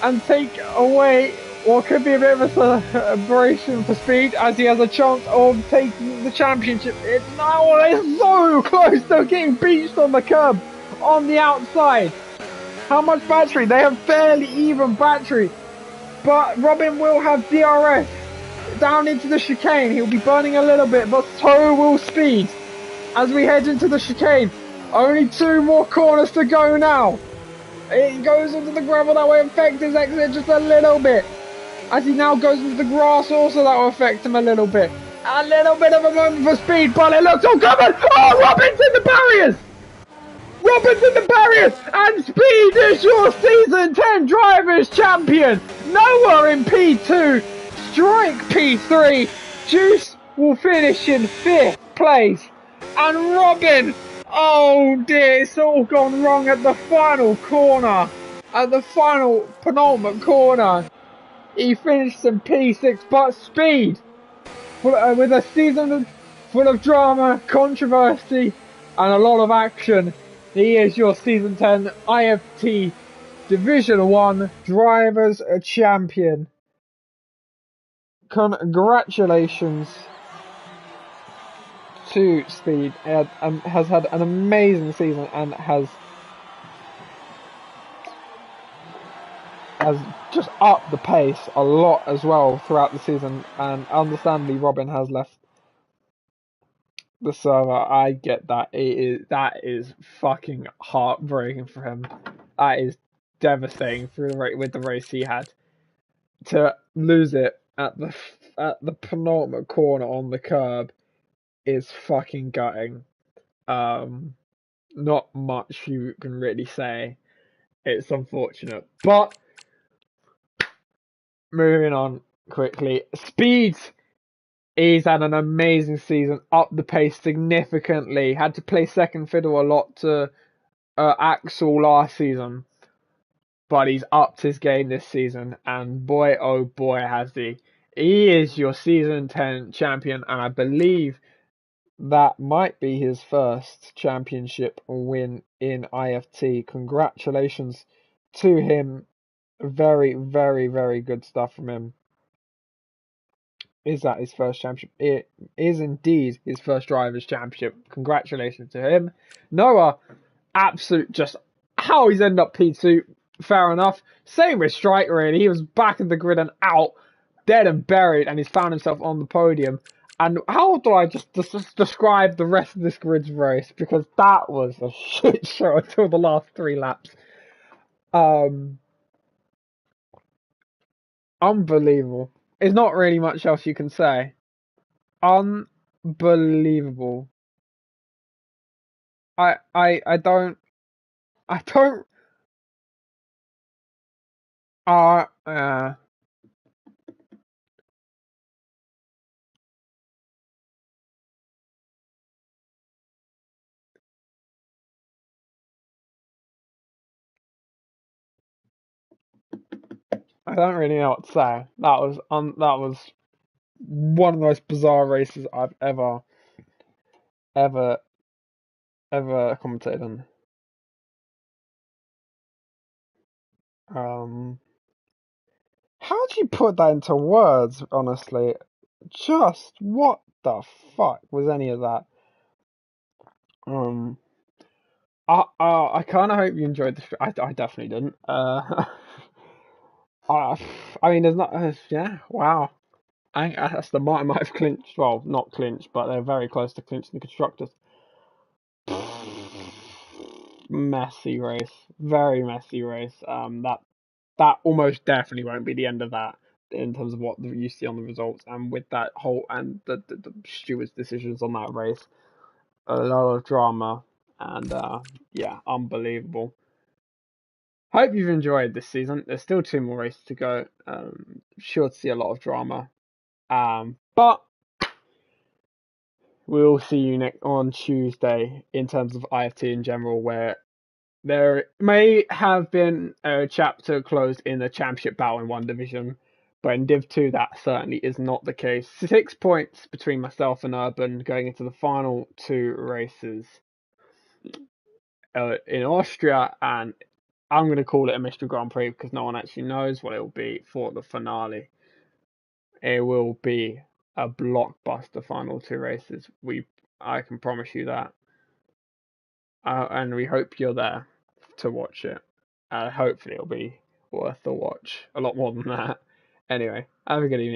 and take away what could be a bit of a celebration for speed, as he has a chance of taking the championship? It's so close to getting beached on the curb on the outside. How much battery? They have fairly even battery, but Robin will have DRS down into the chicane. He'll be burning a little bit, but so will Speed as we head into the chicane. Only 2 more corners to go now. It goes into the gravel, that will affect his exit just a little bit. As he now goes into the grass, also that will affect him a little bit. A little bit of a moment for Speed, but it looks all covered. Oh, Robin's in the barriers! Robin's in the barriers, and Speed is your Season 10 Drivers' Champion. Noah in P2, Strike P3, Juice will finish in 5th place, and Robin, oh dear, it's all gone wrong at the final corner, at the final penultimate corner. He finished in P6, but Speed, with a season full of drama, controversy, and a lot of action, he is your Season 10 IFT Division 1 Drivers Champion. Congratulations to Speed. Has had an amazing season and has just upped the pace a lot as well throughout the season, and understandably Robin has left the server. I get that. That is fucking heartbreaking for him. That is devastating with the race he had. To lose it at the penultimate corner on the curb is fucking gutting. Not much you can really say. It's unfortunate, but moving on quickly. Speed. He's had an amazing season, upped the pace significantly. Had to play second fiddle a lot to Axel last season, but he's upped his game this season, and boy, oh boy, has he. He is your Season 10 champion, and I believe that might be his first championship win in IFT. Congratulations to him. Very, very, very good stuff from him. Is that his first championship? It is indeed his first Drivers' Championship. Congratulations to him. Noah, absolute, just how he's ended up P2, fair enough. Same with Strike, really. He was back in the grid and out, dead and buried, and he's found himself on the podium. And how do I just describe the rest of this grid's race? Because that was a shit show until the last 3 laps. Unbelievable. There's not really much else you can say. Unbelievable. I don't I don't uh I don't really know what to say. That was one of the most bizarre races I've ever commentated on. How do you put that into words, honestly? Just what the fuck was any of that? Um, I kind of hope you enjoyed the. I definitely didn't. I, I mean, there's not. Yeah, wow. I think that's the might have clinched. Well, not clinched, but they're very close to clinching the constructors. Messy race, very messy race. That almost definitely won't be the end of that in terms of what you see on the results, and with that whole and the stewards' decisions on that race, a lot of drama, and yeah, unbelievable. Hope you've enjoyed this season. There's still two more races to go. Sure to see a lot of drama. But we'll see you next on Tuesday in terms of IFT in general, where there may have been a chapter closed in the championship battle in one division, but in Div 2 that certainly is not the case. 6 points between myself and Urban going into the final two races in Austria, and I'm going to call it a Mystery Grand Prix because no one actually knows what it will be for the finale. It will be a blockbuster final two races. I can promise you that. And we hope you're there to watch it. Hopefully it'll be worth the watch. A lot more than that. Anyway, have a good evening.